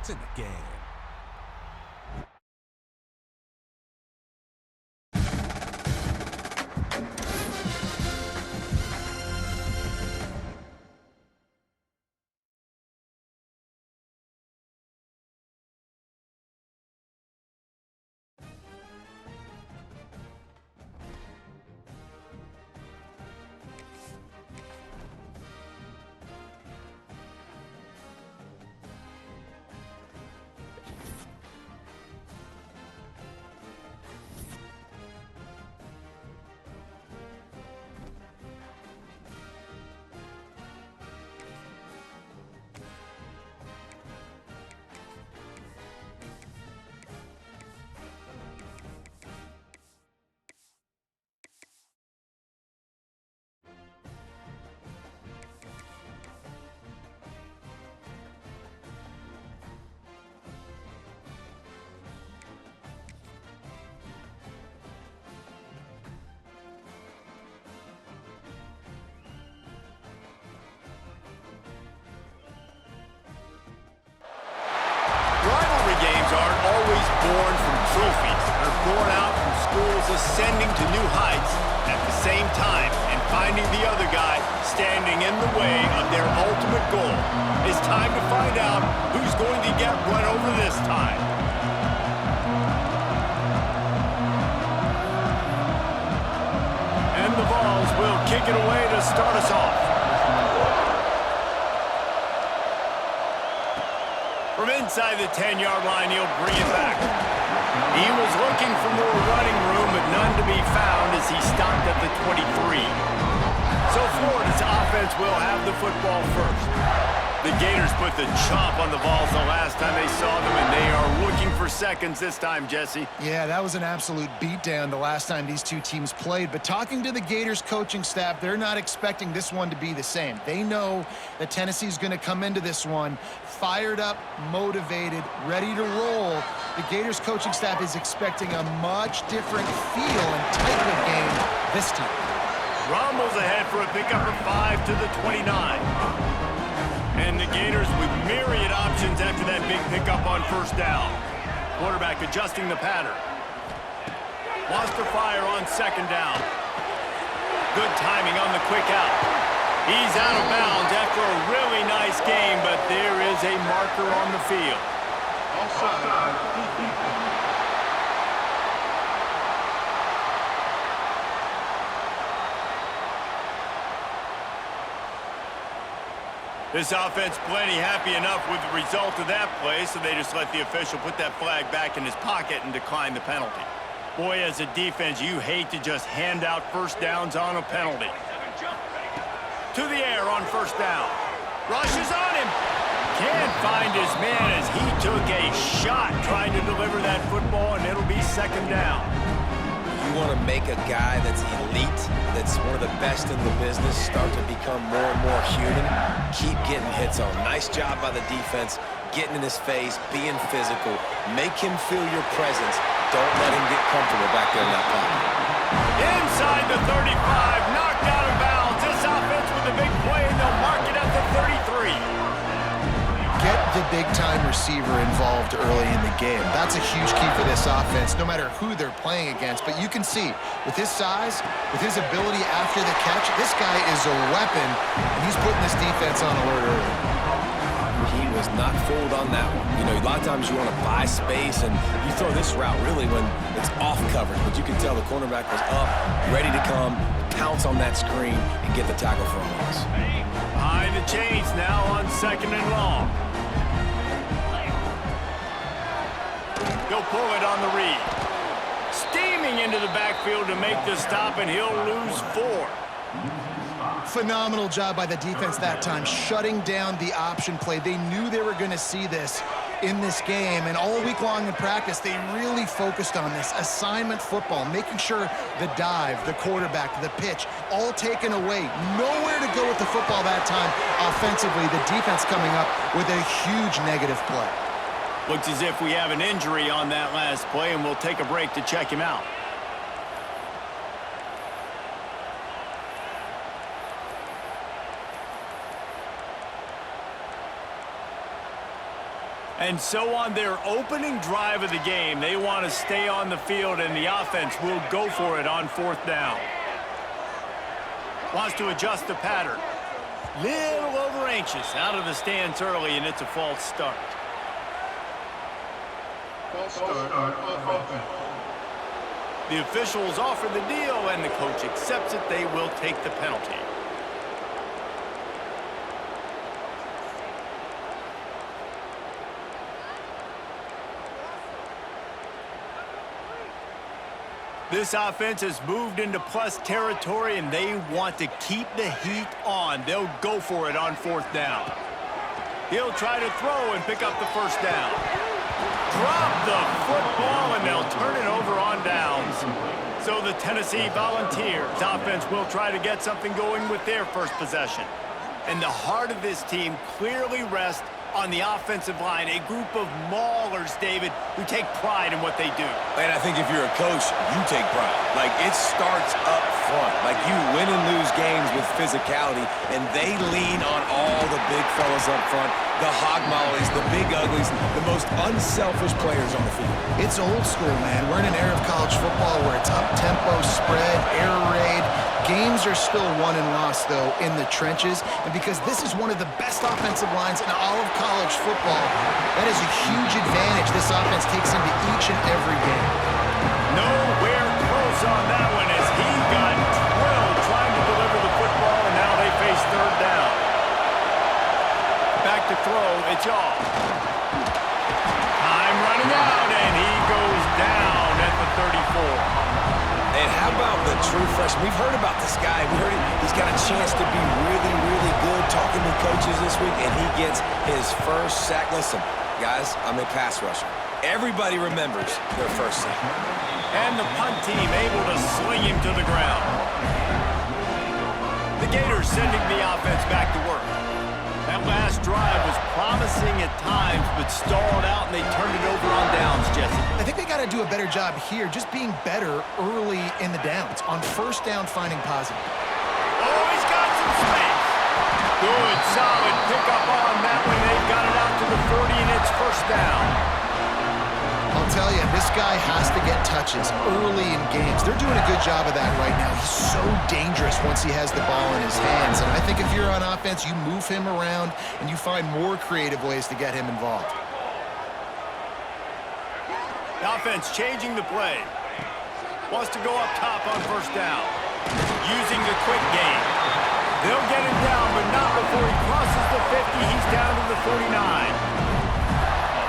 points in the game. Rivalry games aren't always born from trophies. They're born out from schools ascending to new heights at the same time and finding the other guy standing in the way of their ultimate goal. It's time to find out who's going to get run over this time. And the Vols will kick it away to start us off. From inside the 10-yard line, he'll bring it back. He was looking for more running room, but none to be found as he stopped at the 23. So Florida's offense will have the football first. The Gators put the chomp on the Vols the last time they saw them, and they are looking for seconds this time, Jesse. Yeah, that was an absolute beatdown the last time these two teams played. But talking to the Gators coaching staff, they're not expecting this one to be the same. They know that Tennessee's going to come into this one fired up, motivated, ready to roll. The Gators coaching staff is expecting a much different feel and type of game this time. Rommel's ahead for a pickup of 5 to the 29. And the Gators with myriad options after that big pickup on first down. Quarterback adjusting the pattern. Wants to fire on second down. Good timing on the quick out. He's out of bounds after a really nice game, but there is a marker on the field. This offense plenty happy enough with the result of that play, so they just let the official put that flag back in his pocket and decline the penalty. Boy, as a defense, you hate to just hand out first downs on a penalty. To the air on first down. Rushes on him. Can't find his man as he took a shot trying to deliver that football, and it'll be second down. You want to make a guy that's elite, that's one of the best in the business, start to become more and more human. Keep getting hits on. Nice job by the defense, getting in his face, being physical. Make him feel your presence. Don't let him get comfortable back there in that pocket. Inside the 35, knocked out of bounds. This offense with a big play, and they'll mark it at the 33. Get the big-time receiver involved early in the game. That's a huge key for this offense, no matter who they're playing against. But you can see, with his size, with his ability after the catch, this guy is a weapon, and he's putting this defense on alert early. He was not fooled on that one. You know, a lot of times you want to buy space, and you throw this route really when it's off coverage. But you can tell the cornerback was up, ready to come, pounce on that screen, and get the tackle for a loss. Behind the chains now on second and long. He'll pull it on the read. Steaming into the backfield to make the stop, and he'll lose 4. Phenomenal job by the defense that time, shutting down the option play. They knew they were going to see this in this game, and all week long in practice, they really focused on this assignment football, making sure the dive, the quarterback, the pitch, all taken away. Nowhere to go with the football that time offensively. The defense coming up with a huge negative play. Looks as if we have an injury on that last play, and we'll take a break to check him out. And so on their opening drive of the game, they want to stay on the field, and the offense will go for it on 4th down. Wants to adjust the pattern. Little over anxious, out of the stance early, and it's a false start. False start on offense. The officials offer the deal, and the coach accepts it. They will take the penalty. This offense has moved into plus territory, and they want to keep the heat on. They'll go for it on 4th down. He'll try to throw and pick up the 1st down. Drop the football, and they'll turn it over on downs. So the Tennessee Volunteers offense will try to get something going with their first possession. And the heart of this team clearly rests on the offensive line, a group of maulers, David, who take pride in what they do. And I think if you're a coach, you take pride. Like, it starts up front. Like, you win and lose games with physicality, and they lean on all the big fellas up front, the hog mollies, the big uglies, the most unselfish players on the field. It's old school, man. We're in an era of college football where it's up-tempo, spread, air raid. Games are still won and lost, though, in the trenches. And because this is one of the best offensive lines in all of college football, that is a huge advantage this offense takes into each and every game. Nowhere close on that one as he got drilled trying to deliver the football, and now they face 3rd down. Back to throw, it's off. Time running out, and he goes down at the 34. And how about the true freshman? We've heard about this guy. We heard he's got a chance to be really, really good. Talking to coaches this week, and he gets his first sack. Listen, guys, I'm a pass rusher. Everybody remembers their first sack. And the punt team able to sling him to the ground. The Gators sending the offense back to work. That last drive was promising at times, but stalled out, and they turned it over on downs, Jesse. I think they got to do a better job here, just being better early in the downs. On 1st down, finding positive. Oh, he's got some space. Good, solid pickup on that one. They've got it out to the 40, and it's 1st down. I'll tell you, this guy has to get touches early in games. They're doing a good job of that right now. He's so dangerous once he has the ball in his hands. And I think if you're on offense, you move him around and you find more creative ways to get him involved. The offense changing the play. Wants to go up top on 1st down. Using the quick game. They'll get him down, but not before he crosses the 50. He's down to the 49.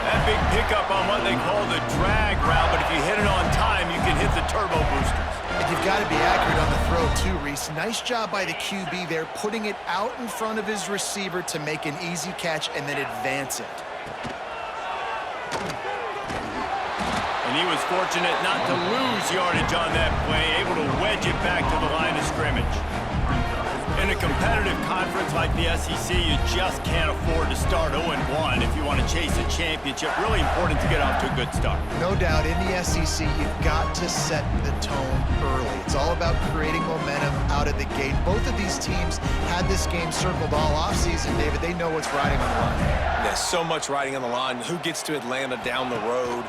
That big pickup on what they call the drag route, but if you hit it on time, you can hit the turbo boosters. And you've got to be accurate on the throw, too, Reese. Nice job by the QB there, putting it out in front of his receiver to make an easy catch and then advance it. And he was fortunate not to lose yardage on that play, able to wedge it back to the line of scrimmage. In a competitive conference like the SEC, you just can't afford to start 0-1 if you want to chase a championship. Really important to get off to a good start. No doubt, in the SEC, you've got to set the tone early. It's all about creating momentum out of the gate. Both of these teams had this game circled all offseason, David. They know what's riding on the line. There's so much riding on the line. Who gets to Atlanta down the road?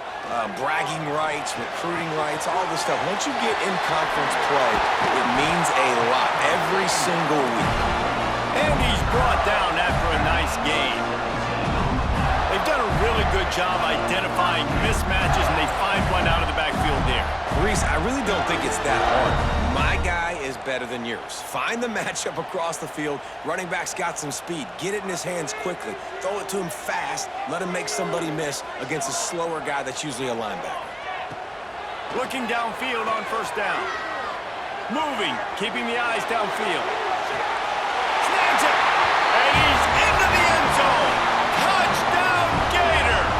Bragging rights, recruiting rights, all this stuff. Once you get in conference play, it means a lot every single week. And he's brought down after a nice game. They've done a really good job identifying mismatches, and they find one out of the backfield there. Reese, I really don't think it's that hard. My guy is better than yours. Find the matchup across the field. Running back's got some speed. Get it in his hands quickly. Throw it to him fast. Let him make somebody miss against a slower guy that's usually a linebacker. Looking downfield on 1st down. Moving, keeping the eyes downfield. Snags it, and he's into the end zone. Touchdown, Gators!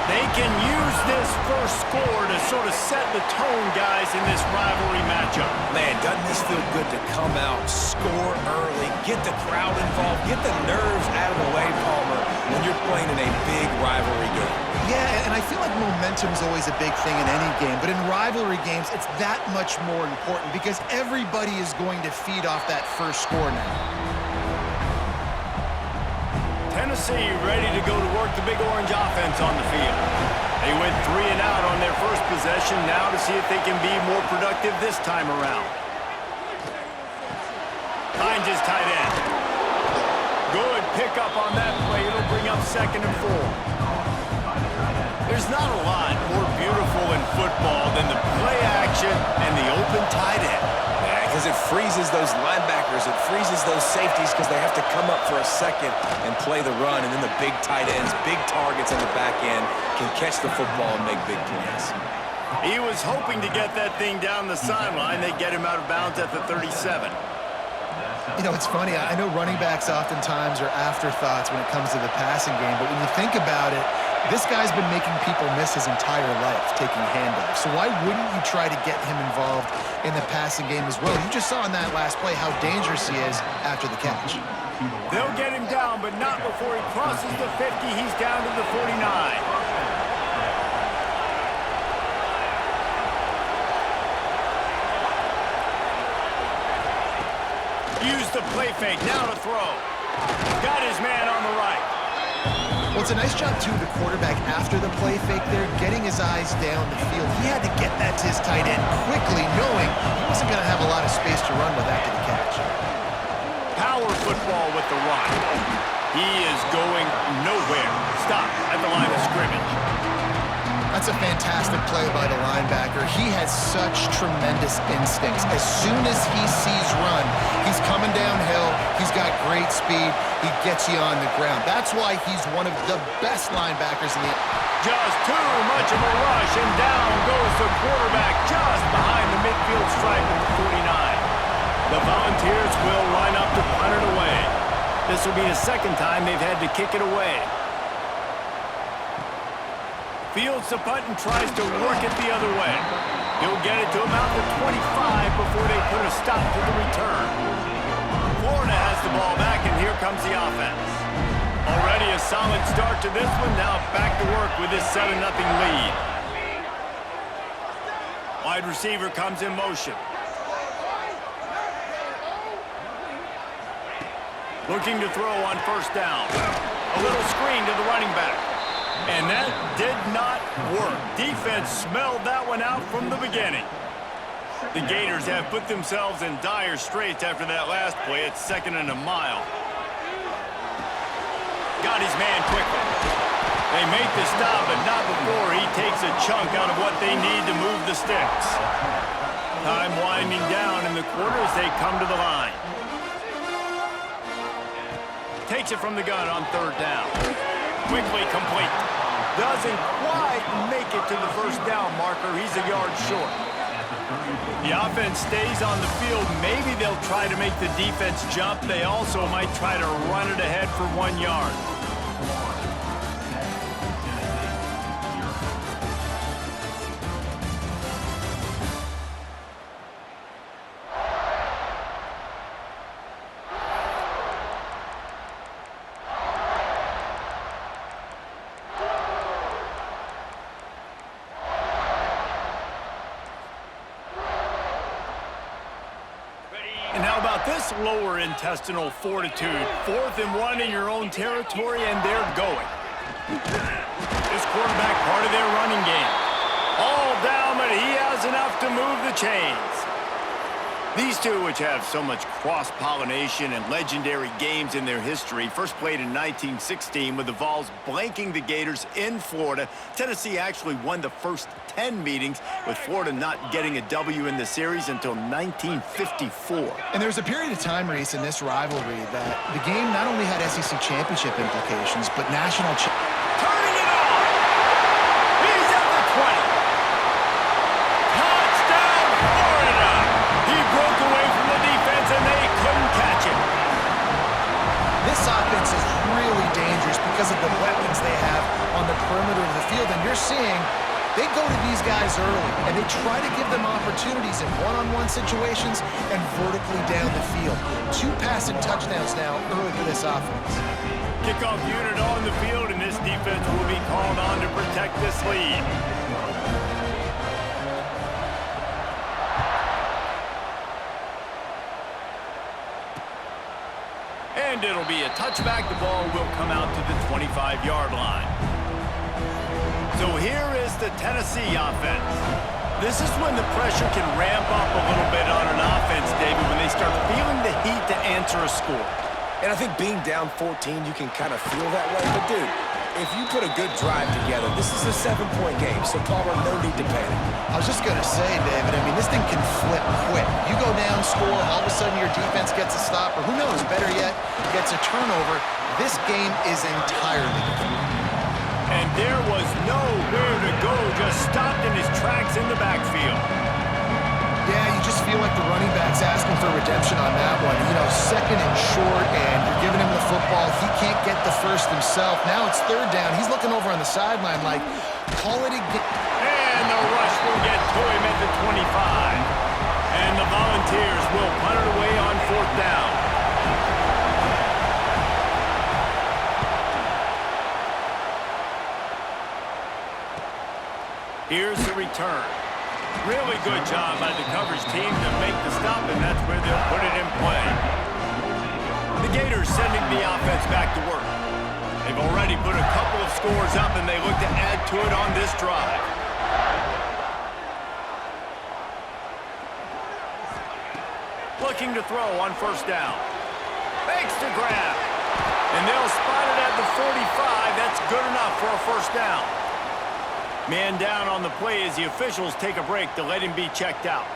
They can use this first score to sort of set the tone, guys, in this rivalry matchup. Man, doesn't this feel good to come out, score early, get the crowd involved, get the nerves out of the way, Palmer, when you're playing in a big rivalry game? Yeah, and I feel like momentum's always a big thing in any game, but in rivalry games, it's that much more important because everybody is going to feed off that first score now. Tennessee ready to go to work the Big Orange offense on the field. They went 3 and out on their first possession, now to see if they can be more productive this time around. Finds his tight end. Good pickup on that play. It'll bring up 2nd and 4. There's not a lot more beautiful in football than the play action and the open tight end. Yeah, because it freezes those linebackers. It freezes those safeties because they have to come up for a second and play the run. And then the big tight ends, big targets on the back end can catch the football and make big plays. He was hoping to get that thing down the sideline. They get him out of bounds at the 37. You know, it's funny. I know running backs oftentimes are afterthoughts when it comes to the passing game, but when you think about it, this guy's been making people miss his entire life taking handoffs. So why wouldn't you try to get him involved in the passing game as well? You just saw in that last play how dangerous he is after the catch. They'll get him down, but not before he crosses the 50. He's down to the 49. Use the play fake, now to throw. Got his man on the right. Well, it's a nice job, too, the quarterback after the play fake there, getting his eyes down the field. He had to get that to his tight end quickly, knowing he wasn't going to have a lot of space to run with after the catch. Power football with the run. He is going nowhere. Stop at the line of scrimmage. That's a fantastic play by the linebacker. He has such tremendous instincts. As soon as he sees run, he's coming downhill. He's got great speed. He gets you on the ground. That's why he's one of the best linebackers in the... Just too much of a rush, and down goes the quarterback just behind the midfield stripe at the 49. The Volunteers will line up to punt it away. This will be the 2nd time they've had to kick it away. Fields the punt and tries to work it the other way. He'll get it to about the 25 before they put a stop to the return. Florida has the ball back, and here comes the offense. Already a solid start to this one. Now back to work with this 7-0 lead. Wide receiver comes in motion. Looking to throw on 1st down. A little screen to the running back. And that did not work. Defense smelled that one out from the beginning. The Gators have put themselves in dire straits after that last play. It's 2nd and a mile. Got his man quickly. They make the stop, but not before he takes a chunk out of what they need to move the sticks. Time winding down in the quarter as they come to the line. Takes it from the gun on 3rd down. Quickly complete. Doesn't quite make it to the 1st down marker. He's a yard short. The offense stays on the field. Maybe they'll try to make the defense jump. They also might try to run it ahead for 1 yard. This lower intestinal fortitude, 4th and 1 in your own territory, and they're going. This quarterback part of their running game. All down, but he has enough to move the chains. These two, which have so much cross-pollination and legendary games in their history, first played in 1916 with the Vols blanking the Gators in Florida. Tennessee actually won the first 10 meetings, with Florida not getting a W in the series until 1954. And there was a period of time, Reese, in this rivalry that the game not only had SEC championship implications, but national... Turning it on! He's at the 20. Touchdown, Florida! He broke away from the defense, and they couldn't catch him. This offense is really dangerous because of the weapons they have on the perimeter of the field, and you're seeing they go to these guys early, and they try to give them opportunities in one-on-one situations and vertically down the field. 2 passing touchdowns now early for this offense. Kickoff unit on the field, and this defense will be called on to protect this lead. And it'll be a touchback. The ball will come out to the 25-yard line. So here is the Tennessee offense. This is when the pressure can ramp up a little bit on an offense, David, when they start feeling the heat to answer a score. And I think being down 14, you can kind of feel that way. But, dude, if you put a good drive together, this is a 7-point game, so Palmer, no need to panic. I was just going to say, David, I mean, this thing can flip quick. You go down, score, all of a sudden your defense gets a stop, or who knows, better yet, gets a turnover. This game is entirely different. And there was nowhere to go, just stopped in his tracks in the backfield. Yeah, you just feel like the running back's asking for redemption on that one. You know, second and short, and you're giving him the football. He can't get the first himself. Now it's third down. He's looking over on the sideline like, call it again. And the rush will get to him at the 25. And the Volunteers will punt it away on fourth down. Here's the return. Really good job by the coverage team to make the stop, and that's where they'll put it in play. The Gators sending the offense back to work. They've already put a couple of scores up, and they look to add to it on this drive. Looking to throw on first down. Makes the grab. And they'll spot it at the 45. That's good enough for a first down. Man down on the play as the officials take a break to let him be checked out.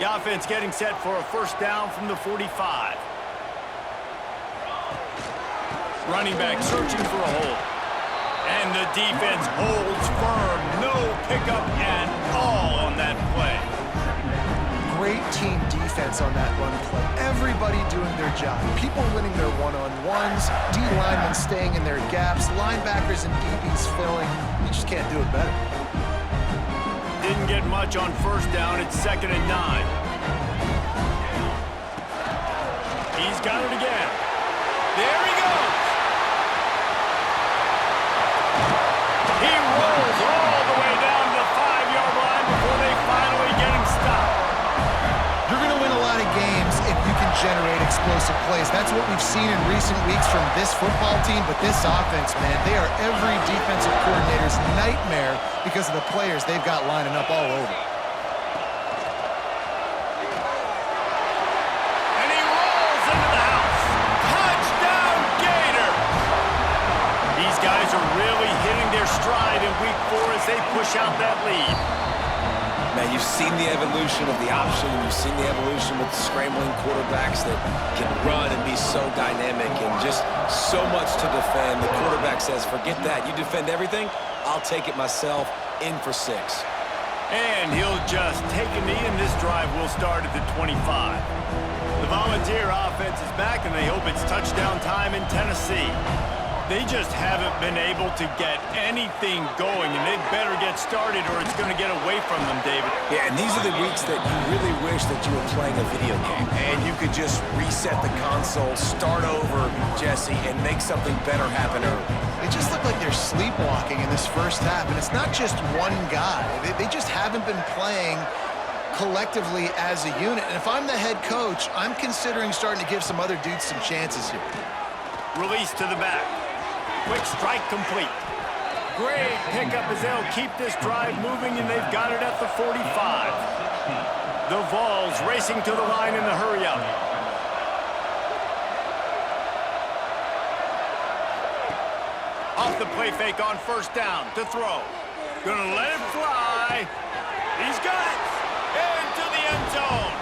The offense getting set for a first down from the 45. Running back searching for a hole. And the defense holds firm. No pickup at all on that play. Great team defense on that run play. Everybody doing their job. People winning their one-on-ones, D-linemen staying in their gaps, linebackers and DBs filling. You just can't do it better. Didn't get much on first down. It's 2nd and 9. He's got it again. There he goes. He rolls all the way down to the 5-yard line before they finally get him stopped. You're going to win a lot of games if you can generate explosive plays. That's what we've seen in recent weeks from this football team, but this offense, man, they are every defensive coordinator's nightmare because of the players they've got lining up all over. And he rolls into the house. Touchdown, Gators! These guys are really hitting their stride in week 4 as they push out that lead. Man, you've seen the evolution of the option. You've seen the evolution with scrambling quarterbacks that can run and be so dynamic and just so much to defend. The quarterback says, forget that. You defend everything, I'll take it myself. In for 6. And he'll just take a knee, and this drive will start at the 25. The Volunteer offense is back, and they hope it's touchdown time in Tennessee. They just haven't been able to get anything going, and they better get started or it's going to get away from them, David. Yeah, and these are the weeks that you really wish that you were playing a video game, and you could just reset the console, start over, Jesse, and make something better happen early. They just look like they're sleepwalking in this first half, and it's not just one guy. They just haven't been playing collectively as a unit. And if I'm the head coach, I'm considering starting to give some other dudes some chances here. Release to the back. Quick strike complete. Great pickup as they'll keep this drive moving, and they've got it at the 45. The Vols racing to the line in the hurry-up. Off the play fake on first down to throw. Gonna let it fly. He's got it. Into the end zone.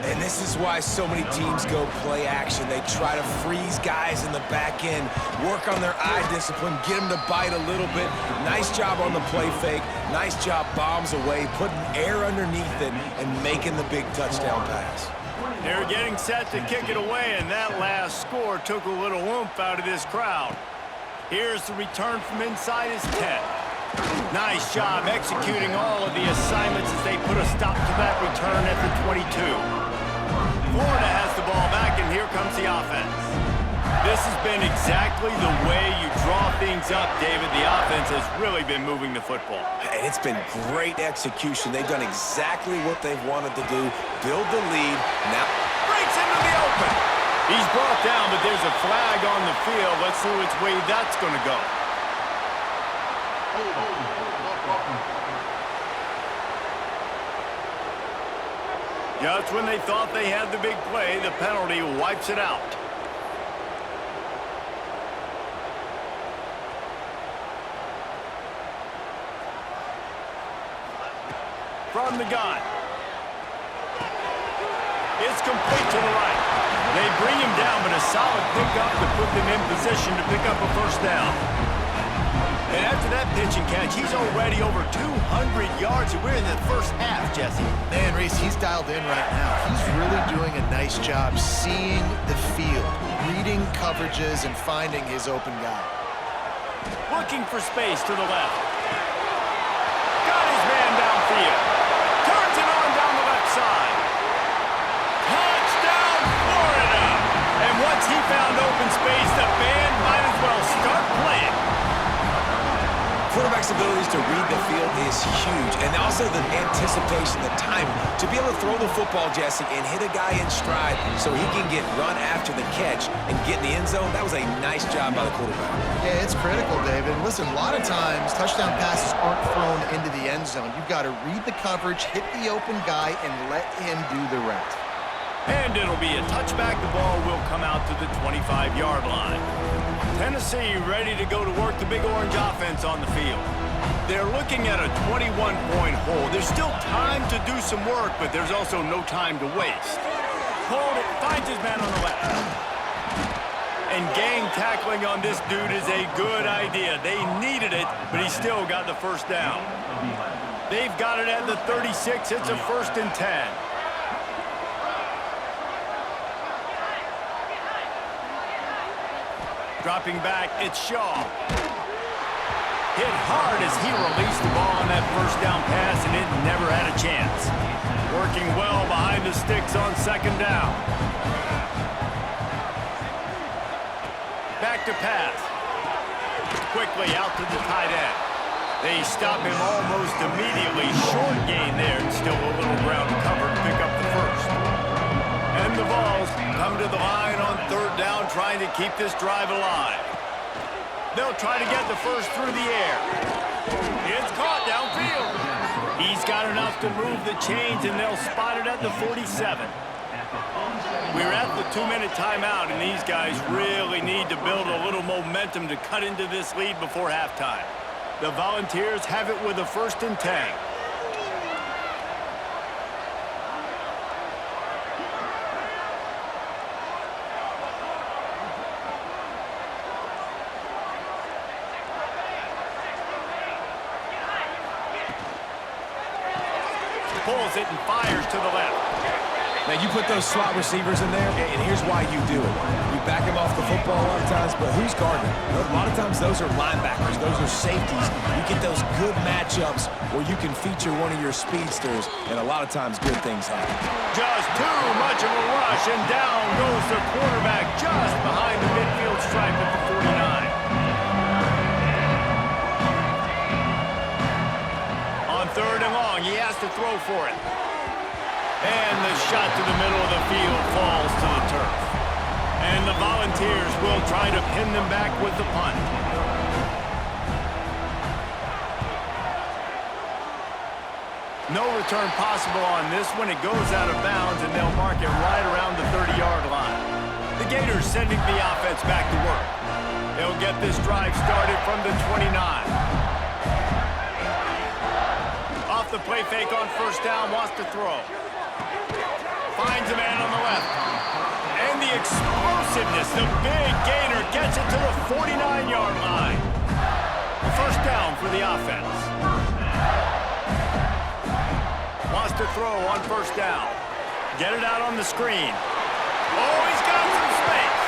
And this is why so many teams go play action. They try to freeze guys in the back end, work on their eye discipline, get them to bite a little bit. Nice job on the play fake. Nice job bombs away, putting air underneath it and making the big touchdown pass. They're getting set to kick it away, and that last score took a little oomph out of this crowd. Here's the return from inside his 10. Nice job executing all of the assignments as they put a stop to that return at the 22. Florida has the ball back, and here comes the offense. This has been exactly the way you draw things up, David. The offense has really been moving the football. And it's been great execution. They've done exactly what they've wanted to do. Build the lead. Now Breaks into the open. He's brought down, but there's a flag on the field. Let's see which way that's going to go. Just when they thought they had the big play, the penalty wipes it out. From the gun. It's complete to the right. They bring him down, but a solid pickup to put them in position to pick up a first down. And after that pitch and catch, he's already over 200 yards, and we're in the first half, Jesse. Man, Reese, he's dialed in right now. He's really doing a nice job seeing the field, reading coverages, and finding his open guy. Looking for space to the left. Got his man downfield. Turns it on down the left side. Touchdown, Florida! And once he found open space, the band might as well start playing. Quarterback's abilities to read the field is huge, and also the anticipation, the timing, to be able to throw the football, Jesse, and hit a guy in stride so he can get run after the catch and get in the end zone. That was a nice job by the quarterback. Yeah, it's critical, David. Listen, a lot of times touchdown passes aren't thrown into the end zone. You've got to read the coverage, hit the open guy, and let him do the rest. And it'll be a touchback. The ball will come out to the 25-yard line. Tennessee ready to go to work the Big Orange offense on the field. They're looking at a 21-point hole. There's still time to do some work, but there's also no time to waste. Hold it, finds his man on the left. And gang tackling on this dude is a good idea. They needed it, but he still got the first down. They've got it at the 36. It's a 1st and 10. Dropping back, it's Shaw. Hit hard as he released the ball on that first down pass, and it never had a chance. Working well behind the sticks on 2nd down. Back to pass. Quickly out to the tight end. They stop him almost immediately. Short gain there, and still a little ground to cover to pick up the first. And the Vols come to the line on 3rd down, trying to keep this drive alive. They'll try to get the first through the air. It's caught downfield. He's got enough to move the chains, and they'll spot it at the 47. We're at the 2-minute timeout, and these guys really need to build a little momentum to cut into this lead before halftime. The Volunteers have it with a 1st and 10. Pulls it and fires to the left. Now, you put those slot receivers in there, and here's why you do it. You back them off the football a lot of times, but who's guarding? A lot of times those are linebackers. Those are safeties. You get those good matchups where you can feature one of your speedsters, and a lot of times good things happen. Just too much of a rush, and down goes the quarterback just behind the midfield stripe at the 49. On 3rd and long, he has to throw for it. And the shot to the middle of the field falls to the turf. And the Volunteers will try to pin them back with the punt. No return possible on this one. It goes out of bounds, and they'll mark it right around the 30-yard line. The Gators sending the offense back to work. They'll get this drive started from the 29. Off the play fake on 1st down, wants to throw. Finds a man on the left. And the explosiveness, the big gainer gets it to the 49-yard line. The 1st down for the offense. Wants to throw on 1st down. Get it out on the screen. Oh, he's got some space.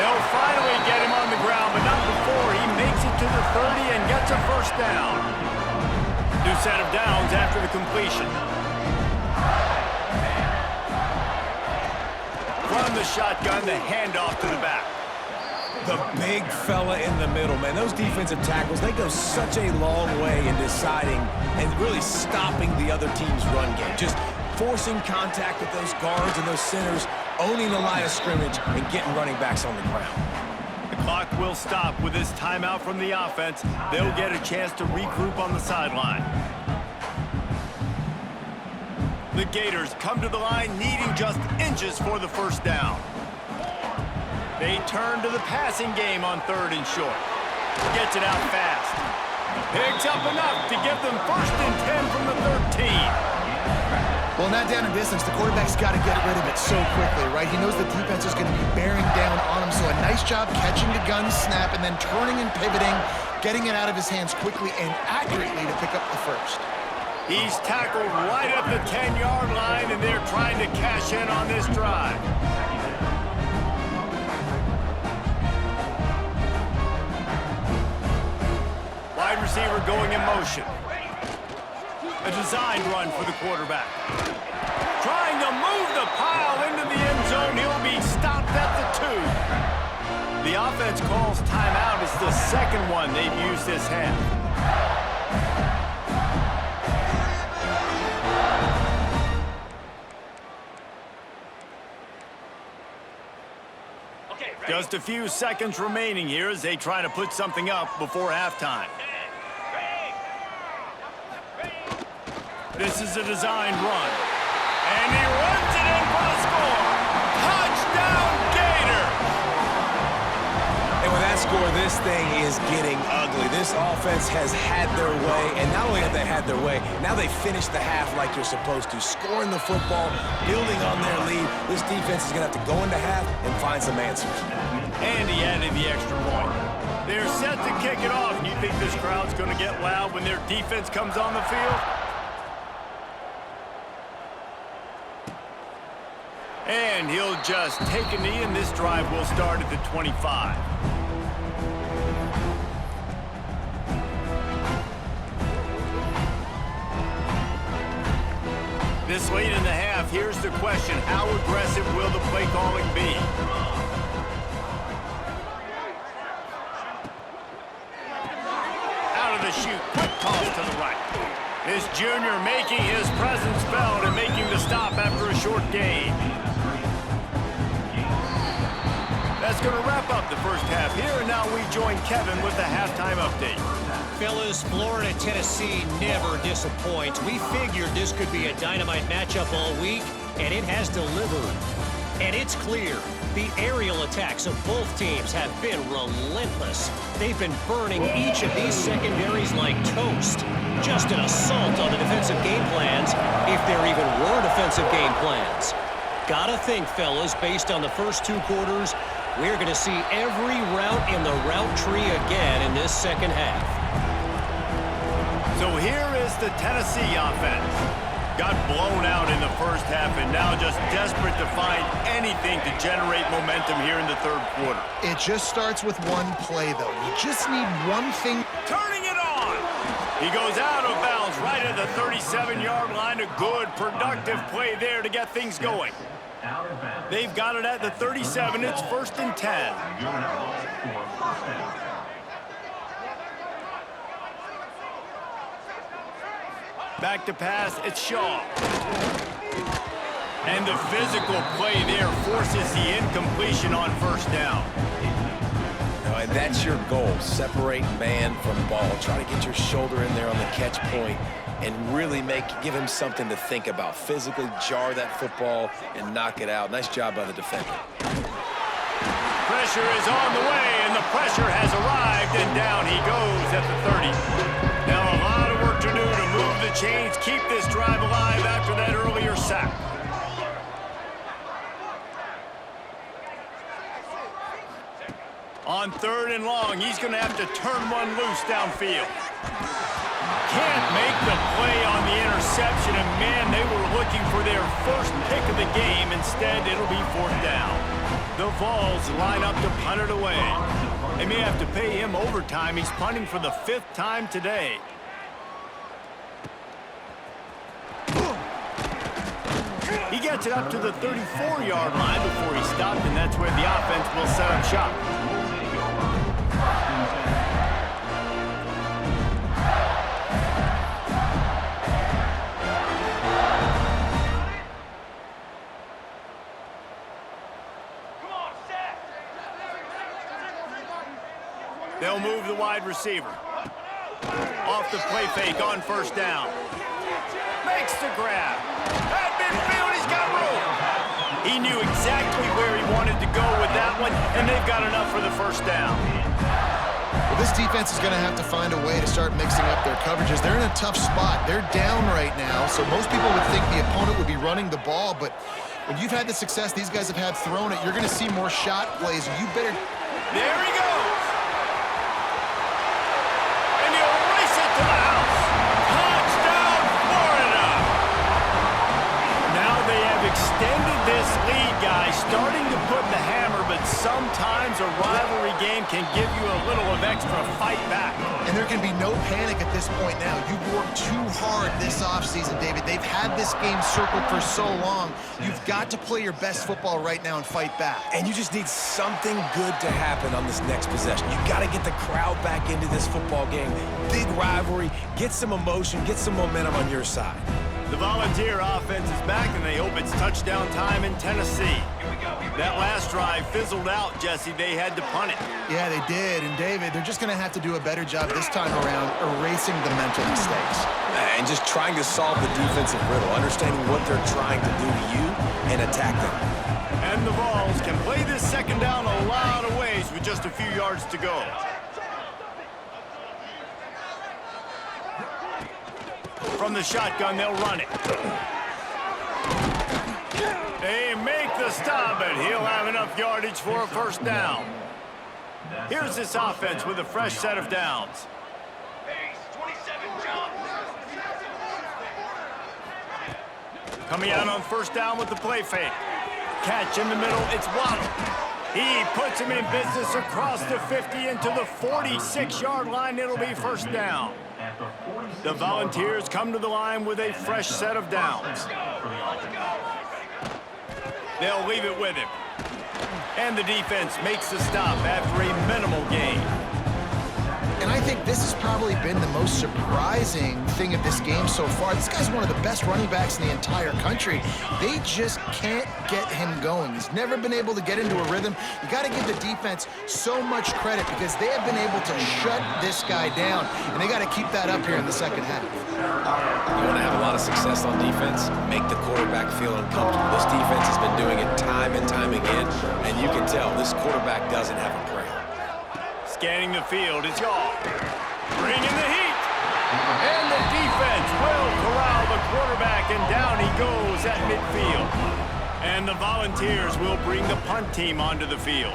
They'll finally get him on the ground, but not before he makes it to the 30 and gets a 1st down. New set of downs after the completion. the shotgun, the handoff to the back. The big fella in the middle, man. Those defensive tackles, they go such a long way in deciding and really stopping the other team's run game. Just forcing contact with those guards and those centers, owning the line of scrimmage, and getting running backs on the ground. The clock will stop with this timeout from the offense. They'll get a chance to regroup on the sideline. The Gators come to the line needing just inches for the first down. They turn to the passing game on 3rd and short. Gets it out fast. Picks up enough to give them 1st and 10 from the 13. Well, not down in distance, the quarterback's got to get rid of it so quickly, right? He knows the defense is going to be bearing down on him, so a nice job catching the gun snap and then turning and pivoting, getting it out of his hands quickly and accurately to pick up the 1st. He's tackled right at the 10-yard line, and they're trying to cash in on this drive. Wide receiver going in motion. A designed run for the quarterback. Trying to move the pile into the end zone. He'll be stopped at the 2. The offense calls timeout. It's the 2nd one they've used this half. Just a few seconds remaining here as they try to put something up before halftime. This is a designed run. And he runs it in for the score. Touchdown, Gators! And with that score, this thing is getting ugly. This offense has had their way, and not only have they had their way, now they finished the half like you're supposed to, scoring the football, building on their lead. This defense is going to have to go into half and find some answers. And he added the extra point. They're set to kick it off, and you think this crowd's going to get loud when their defense comes on the field? And he'll just take a knee, and this drive will start at the 25. This late in the half, here's the question. How aggressive will the play calling be? Out of the chute, quick toss to the right. This junior making his presence felt and making the stop after a short gain. That's going to wrap up the first half here, and now we join Kevin with the halftime update. Fellas, Florida, Tennessee never disappoints. We figured this could be a dynamite matchup all week, and it has delivered. And it's clear, the aerial attacks of both teams have been relentless. They've been burning each of these secondaries like toast. Just an assault on the defensive game plans, if there even were defensive game plans. Gotta think, fellas, based on the first 2 quarters, we're going to see every route in the route tree again in this second half. So here is the Tennessee offense. Got blown out in the first half and now just desperate to find anything to generate momentum here in the 3rd quarter. It just starts with one play, though. You just need one thing. Turning it on. He goes out of bounds right at the 37-yard line. A good, productive play there to get things going. They've got it at the 37. It's 1st and 10. Back to pass, it's Shaw. And the physical play there forces the incompletion on 1st down. And that's your goal, separate man from ball. Try to get your shoulder in there on the catch point and really give him something to think about. Physically jar that football and knock it out. Nice job by the defender. Pressure is on the way, and the pressure has arrived, and down he goes at the 30. Now a lot of work to do to move the chains, keep this drive alive after that earlier sack. On 3rd and long, he's going to have to turn one loose downfield. Can't make the play on the interception, and man, they were looking for their first pick of the game. Instead, it'll be 4th down. The Vols line up to punt it away. They may have to pay him overtime. He's punting for the 5th time today. He gets it up to the 34-yard line before he stopped, and that's where the offense will set up shop. They'll move the wide receiver. Off the play fake on first down. Makes the grab. At midfield, he's got room. He knew exactly where he wanted to go with that one, and they've got enough for the first down. Well, this defense is going to have to find a way to start mixing up their coverages. They're in a tough spot. They're down right now, so most people would think the opponent would be running the ball, but when you've had the success these guys have had throwing it, you're going to see more shot plays. You better... There he goes. And he'll race it to the house. Touchdown, Florida. Now they have extended this lead, guys, starting to put the hammer, but sometimes a rivalry game can give you a little of extra fight back. And there can be no panic at this point now. You've worked too hard this offseason, David. They've had this game circled for so long. You've got to play your best football right now and fight back. And you just need something good to happen on this next possession. You got to get the crowd back into this football game. Big rivalry. Get some emotion. Get some momentum on your side. The Volunteer offense is back, and they hope it's touchdown time in Tennessee. That last drive fizzled out, Jesse. They had to punt it. Yeah, they did. And, David, they're just going to have to do a better job this time around erasing the mental mistakes. And just trying to solve the defensive riddle, understanding what they're trying to do to you and attack them. And the Vols can play this second down a lot of ways with just a few yards to go. From the shotgun, they'll run it. They make the stop, but he'll have enough yardage for a first down. Here's this offense with a fresh set of downs. Coming out on first down with the play fake. Catch in the middle, it's Waddle. He puts him in business across the 50 into the 46-yard line. It'll be first down. The Volunteers come to the line with a fresh set of downs. They'll leave it with him. And the defense makes the stop after a minimal gain. And I think this has probably been the most surprising thing of this game so far. This guy's one of the best running backs in the entire country. They just can't get him going. He's never been able to get into a rhythm. You got to give the defense so much credit because they have been able to shut this guy down, and they got to keep that up here in the second half. You want to have a lot of success on defense, make the quarterback feel uncomfortable. This defense has been doing it time and time again, and you can tell this quarterback doesn't have a prayer. Scanning the field, it's y'all. Bringing the heat. And the defense will corral the quarterback, and down he goes at midfield. And the Volunteers will bring the punt team onto the field.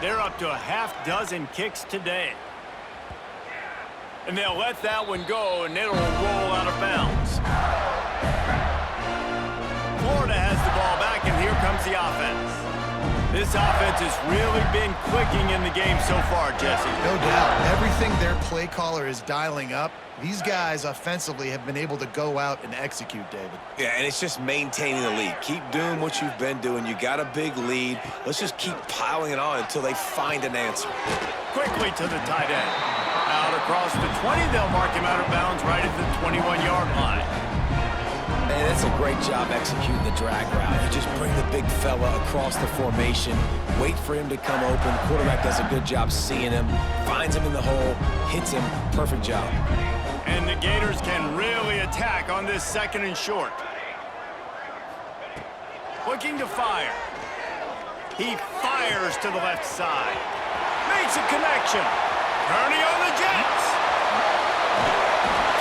They're up to a half dozen kicks today. And they'll let that one go, and it'll roll out of bounds. Florida has the ball back, and here comes the offense. This offense has really been clicking in the game so far, Jesse. No doubt. Everything their play caller is dialing up, these guys offensively have been able to go out and execute, David. Yeah, and it's just maintaining the lead. Keep doing what you've been doing. You got a big lead. Let's just keep piling it on until they find an answer. Quickly to the tight end. Out across the 20, they'll mark him out of bounds right at the 21-yard line. Man, that's a great job executing the drag route. You just bring the big fella across the formation, wait for him to come open. The quarterback does a good job seeing him, finds him in the hole, hits him. Perfect job. And the Gators can really attack on this second and short. Looking to fire. He fires to the left side. Makes a connection. Turning on the Jets.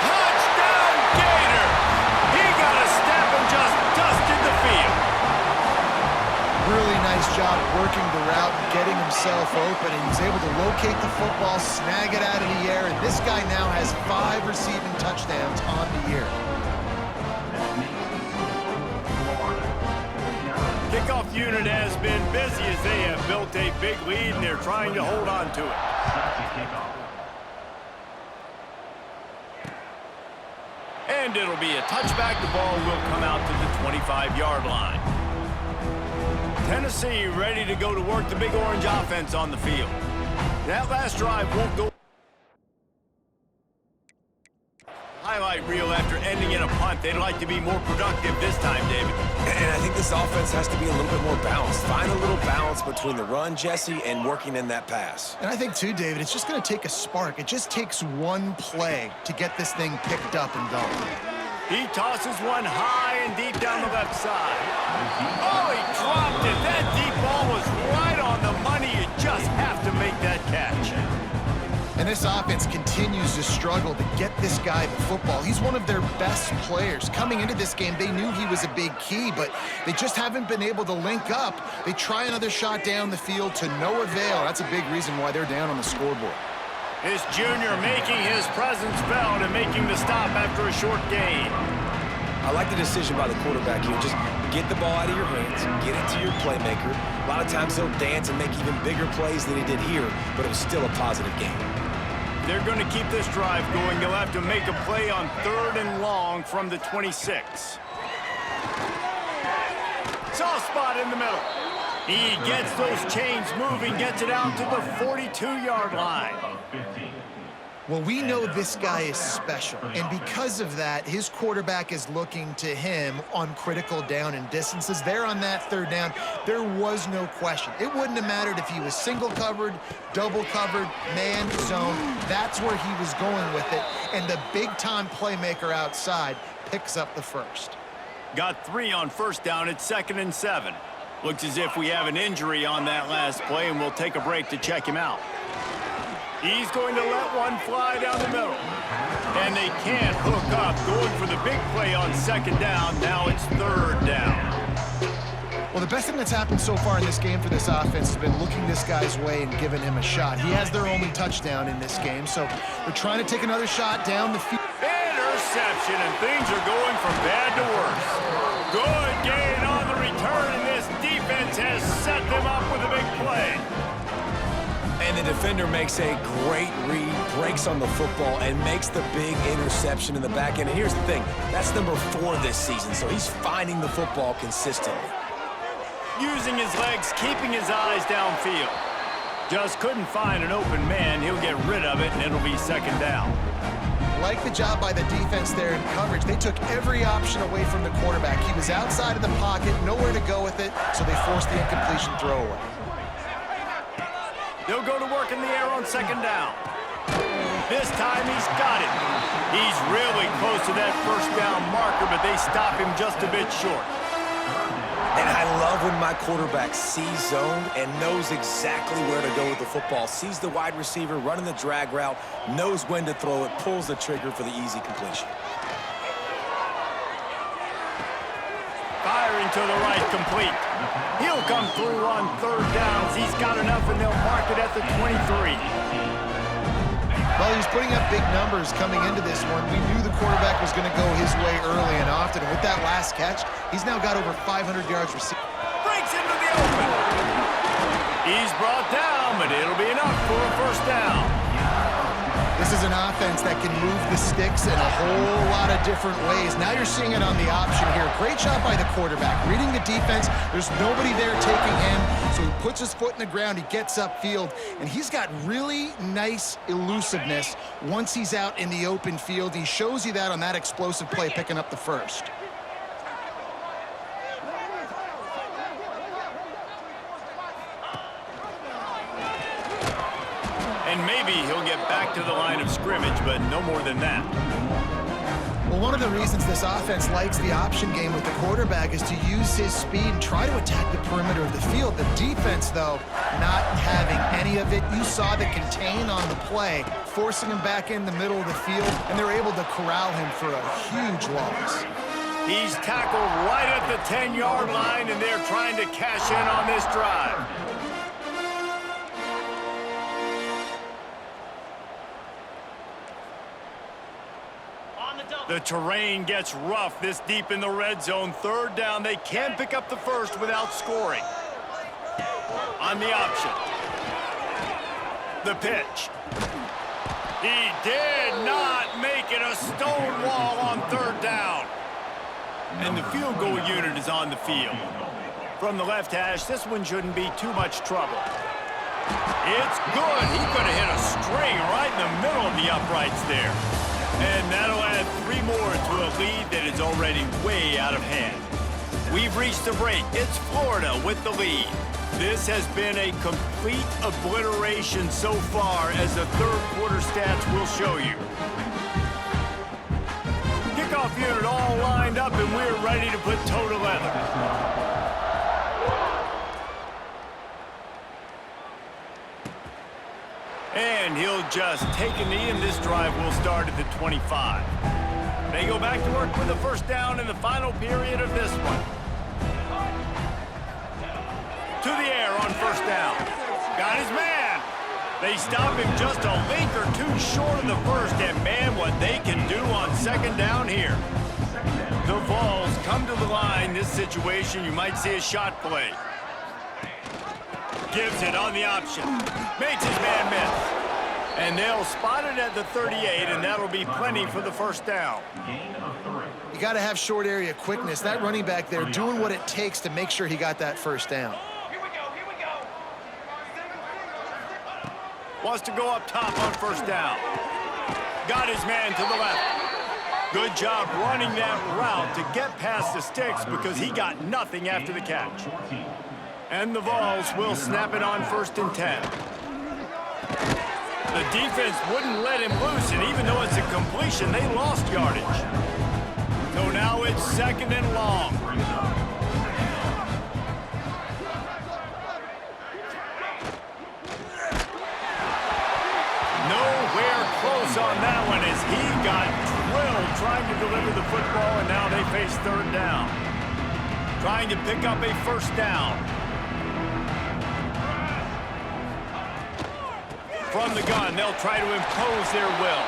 Touchdown, Gator! He got a step and just dusted the field. Really nice job working the route and getting himself open, and he's able to locate the football, snag it out of the air, and this guy now has 5 receiving touchdowns on the year. Kickoff unit has been busy as they have built a big lead, and they're trying to hold on to it. And it'll be a touchback. The ball will come out to the 25. 25-yard line. Tennessee ready to go to work the Big Orange offense on the field. That last drive won't go highlight reel after ending in a punt. They'd like to be more productive this time, David. And I think this offense has to be a little bit more balanced. Find a little balance between the run, Jesse, and working in that pass. And I think, too, David, it's just going to take a spark. It just takes one play to get this thing picked up and going. He tosses one high and deep down the left side. Oh, he dropped it. That deep ball was right on the money. You just have to make that catch. And this offense continues to struggle to get this guy the football. He's one of their best players. Coming into this game, they knew he was a big key, but they just haven't been able to link up. They try another shot down the field to no avail. That's a big reason why they're down on the scoreboard. This junior making his presence felt and making the stop after a short gain. I like the decision by the quarterback here. Just get the ball out of your hands, get it to your playmaker. A lot of times he'll dance and make even bigger plays than he did here, but it was still a positive game. They're going to keep this drive going. They'll have to make a play on 3rd and long from the 26. Soft spot in the middle. He gets those chains moving, gets it out to the 42-yard line. Well, we know this guy is special, and because of that, his quarterback is looking to him on critical down and distances. There on that 3rd down, there was no question. It wouldn't have mattered if he was single covered, double covered, man, zone. That's where he was going with it, and the big-time playmaker outside picks up the first. Got 3 on 1st down at 2nd and 7. Looks as if we have an injury on that last play, and we'll take a break to check him out. He's going to let one fly down the middle. And they can't hook up, going for the big play on 2nd down. Now it's 3rd down. Well, the best thing that's happened so far in this game for this offense has been looking this guy's way and giving him a shot. He has their only touchdown in this game, so they're trying to take another shot down the field. Interception, and things are going from bad to worse. Good gain on the return, and this defense has set them up with a big play. And the defender makes a great read, breaks on the football, and makes the big interception in the back end. And here's the thing, that's number 4 this season, so he's finding the football consistently. Using his legs, keeping his eyes downfield. Just couldn't find an open man. He'll get rid of it, and it'll be 2nd down. Like the job by the defense there in coverage. They took every option away from the quarterback. He was outside of the pocket, nowhere to go with it, so they forced the incompletion throwaway. They'll go to work in the air on 2nd down. This time he's got it. He's really close to that 1st down marker, but they stop him just a bit short. And I love when my quarterback sees zone and knows exactly where to go with the football. Sees the wide receiver running the drag route, knows when to throw it, pulls the trigger for the easy completion. Firing to the right, complete. He'll come through on 3rd downs. He's got enough, and they'll mark it at the 23. Well, he was putting up big numbers coming into this one. We knew the quarterback was going to go his way early and often. And with that last catch, he's now got over 500 yards receiving. Breaks into the open. He's brought down, but it'll be enough for a 1st down. This is an offense that can move the sticks in a whole lot of different ways. Now you're seeing it on the option here. Great job by the quarterback. Reading the defense, there's nobody there taking him, so he puts his foot in the ground, he gets upfield, and he's got really nice elusiveness once he's out in the open field. He shows you that on that explosive play, picking up the 1st. And maybe he'll get back to the line of scrimmage, but no more than that. Well, one of the reasons this offense likes the option game with the quarterback is to use his speed and try to attack the perimeter of the field. The defense, though, not having any of it. You saw the contain on the play, forcing him back in the middle of the field, and they're able to corral him for a huge loss. He's tackled right at the 10-yard line, and they're trying to cash in on this drive. The terrain gets rough this deep in the red zone. 3rd down, they can pick up the 1st without scoring. On the option. The pitch. He did not make it a stone wall on 3rd down. And the field goal unit is on the field. From the left hash, this one shouldn't be too much trouble. It's good. He could have hit a string right in the middle of the uprights there. And that'll add 3 more to a lead that is already way out of hand. We've reached the break. It's Florida with the lead. This has been a complete obliteration so far, as the third quarter stats will show you. Kickoff unit all lined up, and we're ready to put toe to leather. And he'll just take a knee, and this drive will start at the 25. They go back to work with a first down in the final period of this one. To the air on first down. Got his man. They stop him just a link or two short of the first, and man, what they can do on second down here. The Vols come to the line. This situation, you might see a shot play. Gives it on the option. Makes his man miss. And they'll spot it at the 38, and that'll be plenty for the first down. You got to have short area quickness. That running back there doing what it takes to make sure he got that first down. Wants to go up top on first down. Got his man to the left. Good job running that route to get past the sticks, because he got nothing after the catch. And the Vols will snap it on 1st and 10. The defense wouldn't let him loose, and even though it's a completion, they lost yardage. So now it's 2nd and long. Nowhere close on that one, as he got drilled trying to deliver the football, and now they face 3rd down. Trying to pick up a first down. From the gun, they'll try to impose their will.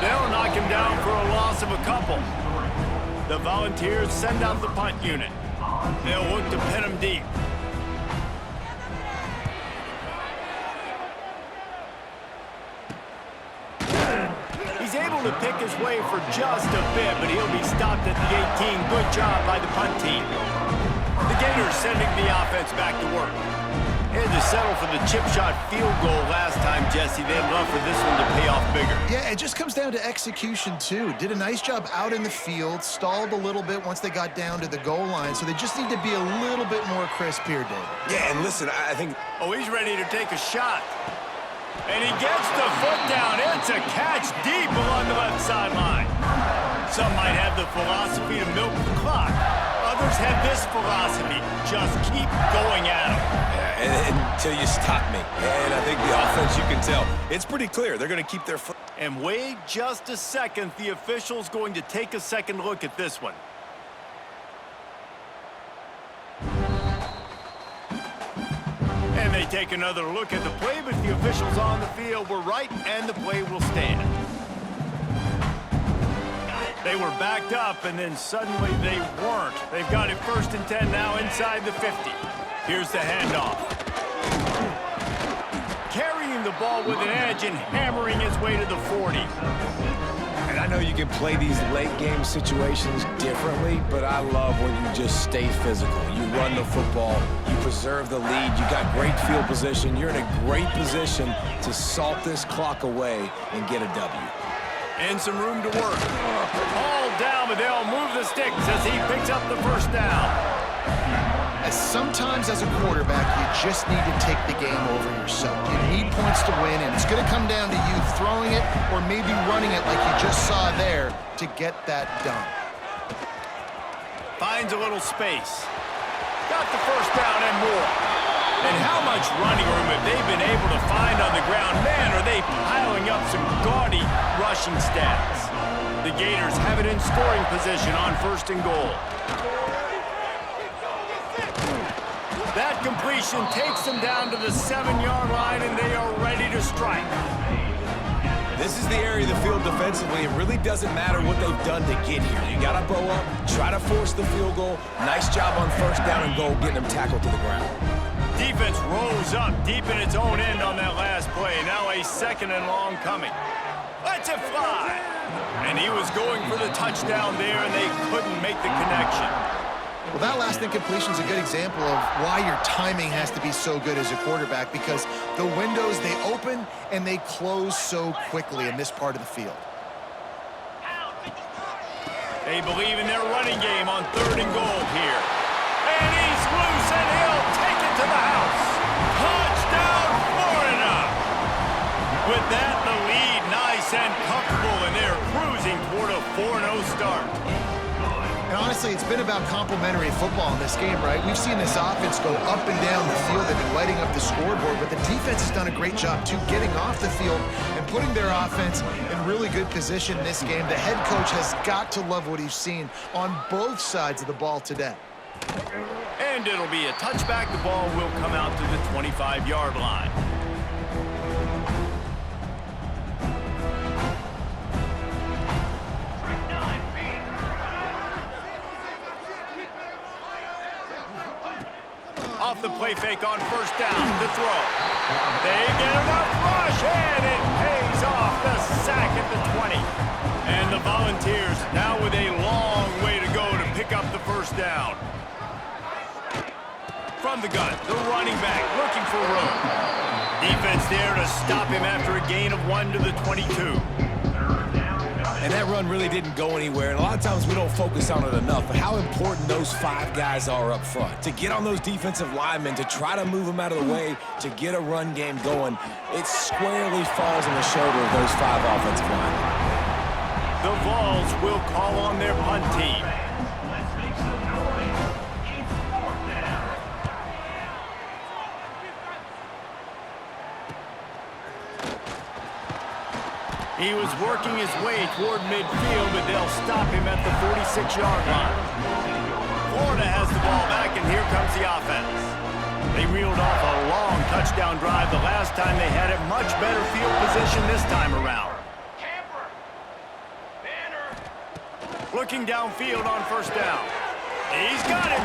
They'll knock him down for a loss of a couple. The Volunteers send out the punt unit. They'll look to pin him deep. He's able to pick his way for just a bit, but he'll be stopped at the 18. Good job by the punt team. The Gators sending the offense back to work. Had to settle for the chip shot field goal last time, Jesse. They'd love for this one to pay off bigger. Yeah, it just comes down to execution, too. Did a nice job out in the field, stalled a little bit once they got down to the goal line, so they just need to be a little bit more crisp here, David. Yeah, and listen, I think... Oh, he's ready to take a shot. And he gets the foot down. It's a catch deep along the left sideline. Some might have the philosophy to milk the clock. Others have this philosophy: just keep going at them. Yeah, until you stop me. And I think the offense, you can tell, it's pretty clear. They're going to keep their foot. And wait just a second. The official's going to take a second look at this one. And they take another look at the play, but the officials on the field were right, and the play will stand. They were backed up, and then suddenly they weren't. They've got it 1st and 10 now inside the 50. Here's the handoff. Carrying the ball with an edge and hammering his way to the 40. And I know you can play these late-game situations differently, but I love when you just stay physical. You run the football, you preserve the lead, you got great field position. You're in a great position to salt this clock away and get a W. And some room to work. All down, but they'll move the sticks as he picks up the first down. Sometimes as a quarterback, you just need to take the game over yourself. You need points to win, and it's going to come down to you throwing it or maybe running it like you just saw there to get that done. Finds a little space. Got the first down and more. And how much running room have they been able to find on the ground? Man, are they piling up some gaudy rushing stats. The Gators have it in scoring position on 1st and goal. That completion takes them down to the 7-yard line, and they are ready to strike. This is the area of the field defensively. It really doesn't matter what they've done to get here. You got to bow up, try to force the field goal. Nice job on 1st down and goal, getting them tackled to the ground. Defense rose up deep in its own end on that last play. Now a 2nd and long coming. Lets it fly. And he was going for the touchdown there, and they couldn't make the connection. Well, that last incompletion is a good example of why your timing has to be so good as a quarterback, because the windows, they open and they close so quickly in this part of the field. They believe in their running game on 3rd and goal here. And he's loose, and he'll take it to the house. Touchdown, Florida! With that, the lead nice and comfortable, and they're cruising toward a 4-0 start. And honestly, it's been about complementary football in this game, right? We've seen this offense go up and down the field. They've been lighting up the scoreboard, but the defense has done a great job, too, getting off the field and putting their offense in really good position in this game. The head coach has got to love what he's seen on both sides of the ball today. And it'll be a touchback. The ball will come out to the 25-yard line. Off the play fake on 1st down to throw. They get enough rush, and it pays off. The sack at the 20. And the Volunteers now with a long way to go to pick up the 1st down. From the gun, the running back looking for room. Defense there to stop him after a gain of 1 to the 22. And that run really didn't go anywhere, and a lot of times we don't focus on it enough, but how important those 5 guys are up front. To get on those defensive linemen, to try to move them out of the way, to get a run game going, it squarely falls on the shoulder of those 5 offensive linemen. The Vols will call on their punt team. He was working his way toward midfield, but they'll stop him at the 46-yard line. Florida has the ball back, and here comes the offense. They reeled off a long touchdown drive the last time. They had a much better field position this time around. Looking downfield on 1st down. He's got him.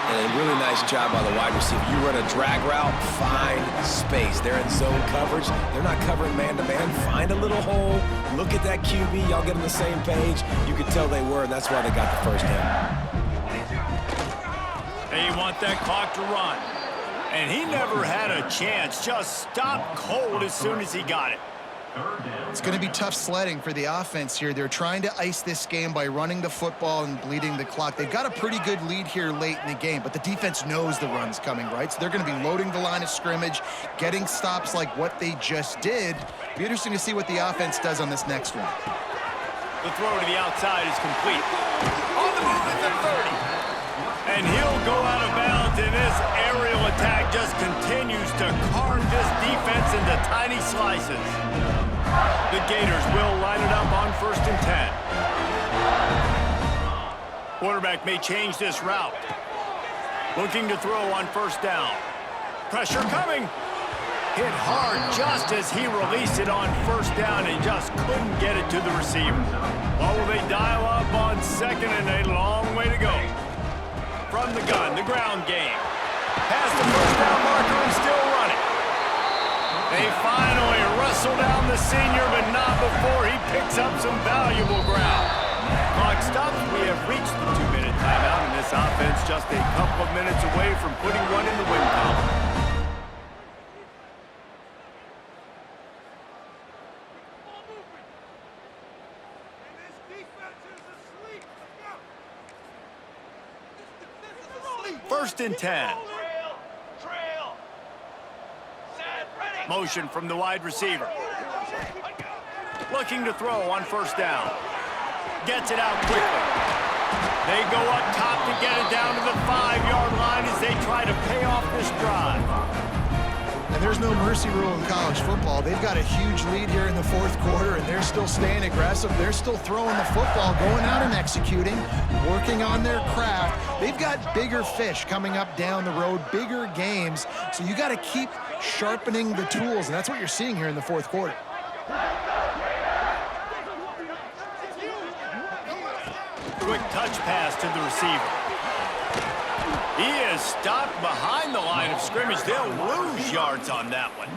And a really nice job by the wide receiver. You run a drag route, find space. They're in zone coverage. They're not covering man-to-man. Find a little hole. Look at that QB. Y'all get on the same page. You could tell they were, and that's why they got the 1st down. They want that clock to run. And he never had a chance. Just stopped cold as soon as he got it. It's going to be tough sledding for the offense here. They're trying to ice this game by running the football and bleeding the clock. They've got a pretty good lead here late in the game, but the defense knows the run's coming, right? So they're going to be loading the line of scrimmage, getting stops like what they just did. Be interesting to see what the offense does on this next one. The throw to the outside is complete. On the move at the 30. And he'll go out of bounds, and this aerial attack just continues to carve this defense into tiny slices. The Gators will line it up on 1st and 10. Quarterback may change this route. Looking to throw on 1st down. Pressure coming. Hit hard just as he released it on 1st down and just couldn't get it to the receiver. Well, will they dial up on 2nd, and a long way to go. From the gun, the ground game. Past the 1st down marker and still running. They finally wrestle down the senior, but not before he picks up some valuable ground. Clock stops. We have reached the 2-minute timeout, and this offense just a couple of minutes away from putting one in the win column. First and 10. Motion from the wide receiver. Looking to throw on 1st down. Gets it out quickly. They go up top to get it down to the 5-yard line as they try to pay off this drive. And there's no mercy rule in college football. They've got a huge lead here in the 4th quarter, and they're still staying aggressive. They're still throwing the football, going out and executing, working on their craft. They've got bigger fish coming up down the road, bigger games. So you got to keep sharpening the tools, and that's what you're seeing here in the 4th quarter. Quick touch pass to the receiver. He is stopped behind the line of scrimmage. They'll lose yards on that one.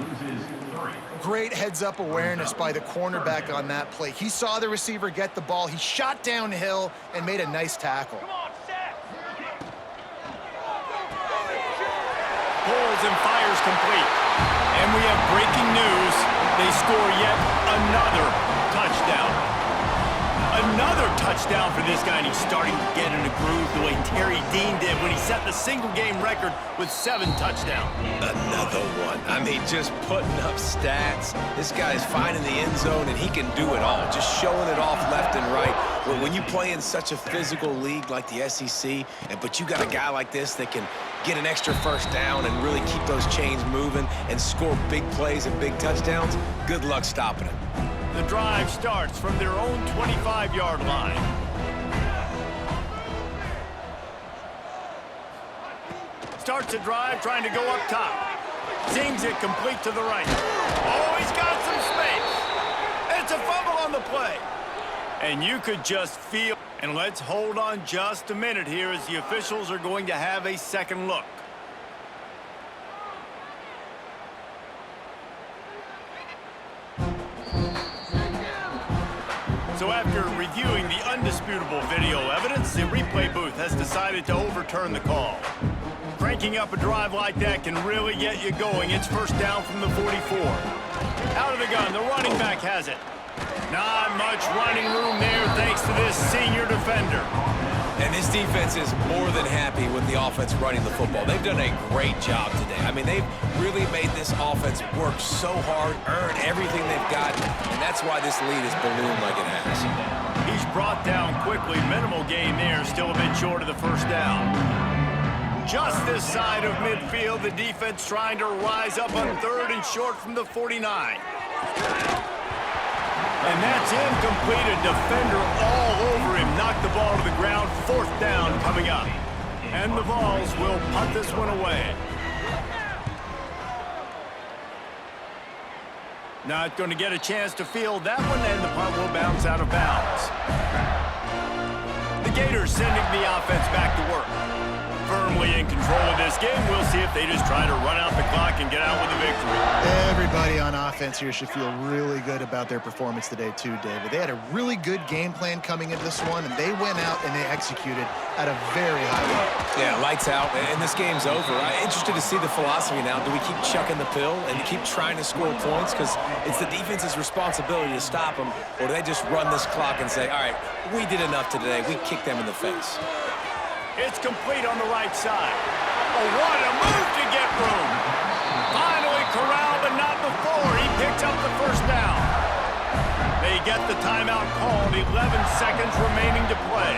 Great heads-up awareness by the cornerback on that play. He saw the receiver get the ball. He shot downhill and made a nice tackle. Pulls and fires complete. And we have breaking news. They score yet another touchdown. Another touchdown for this guy, and he's starting to get in a groove the way Terry Dean did when he set the single-game record with 7 touchdowns. Another one. I mean, just putting up stats. This guy's finding the end zone, and he can do it all, just showing it off left and right. When you play in such a physical league like the SEC, but you got a guy like this that can get an extra first down and really keep those chains moving and score big plays and big touchdowns, good luck stopping him. The drive starts from their own 25-yard line. Starts the drive trying to go up top. Sings it complete to the right. Oh, he's got some space. It's a fumble on the play. And you could just feel. And let's hold on just a minute here as the officials are going to have a second look. So after reviewing the undisputable video evidence, the replay booth has decided to overturn the call. Cranking up a drive like that can really get you going. It's first down from the 44. Out of the gun, the running back has it. Not much running room there thanks to this senior defender. And this defense is more than happy with the offense running the football. They've done a great job today. I mean, they've really made this offense work so hard, earn everything they've gotten, and that's why this lead is ballooned like it has. He's brought down quickly. Minimal gain there, still a bit short of the first down. Just this side of midfield, the defense trying to rise up on 3rd and short from the 49. And that's incomplete. A defender all over him. Knocked the ball to the ground. 4th down coming up. And the Vols will punt this one away. Not going to get a chance to field that one, and the punt will bounce out of bounds. The Gators sending the offense back to work. Firmly in control of this game. We'll see if they just try to run out the clock and get out with a victory. Everybody on offense here should feel really good about their performance today too, David. They had a really good game plan coming into this one, and they went out and they executed at a very high level. Yeah, lights out, and this game's over. I'm interested to see the philosophy now. Do we keep chucking the pill and keep trying to score points? Because it's the defense's responsibility to stop them, or do they just run this clock and say, all right, we did enough today. We kicked them in the face. It's complete on the right side. Oh, what a move to get room. Finally corralled, but not before. He picks up the first down. They get the timeout called. 11 seconds remaining to play.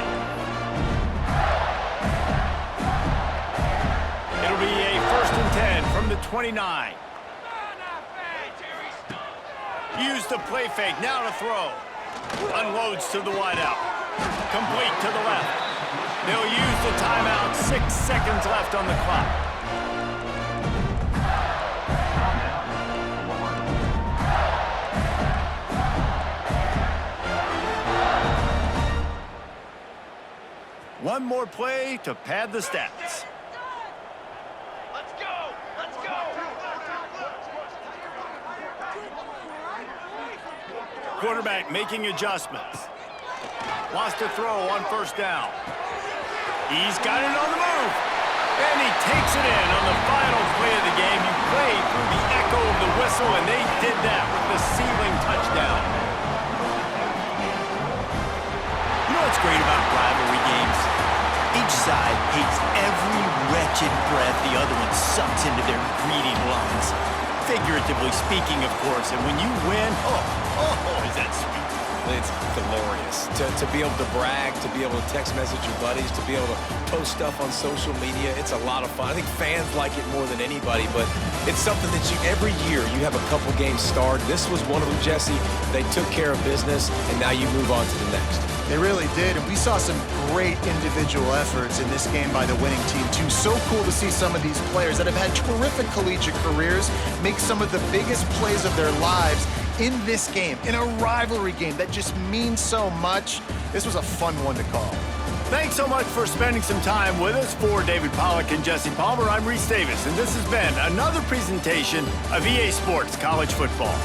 It'll be a 1st and 10 from the 29. Use the play fake. Now to throw. Unloads to the wideout. Complete to the left. They'll use the timeout. 6 seconds left on the clock. One more play to pad the stats. Let's go! Let's go! Quarterback making adjustments. Wants to throw on 1st down. He's got it on the move. And he takes it in on the final play of the game. You play through the echo of the whistle, and they did that with the ceiling touchdown. You know what's great about rivalry games? Each side hates every wretched breath the other one sucks into their greedy lungs. Figuratively speaking, of course. And when you win, oh, is that sweet. It's glorious. To be able to brag, to be able to text message your buddies, to be able to post stuff on social media, it's a lot of fun. I think fans like it more than anybody, but it's something that every year you have a couple games starred. This was one of them, Jesse. They took care of business, and now you move on to the next. They really did, and we saw some great individual efforts in this game by the winning team, too. So cool to see some of these players that have had terrific collegiate careers make some of the biggest plays of their lives in this game, in a rivalry game that just means so much. This was a fun one to call. Thanks so much for spending some time with us. For David Pollack and Jesse Palmer, I'm Reese Davis, and this has been another presentation of EA Sports College Football.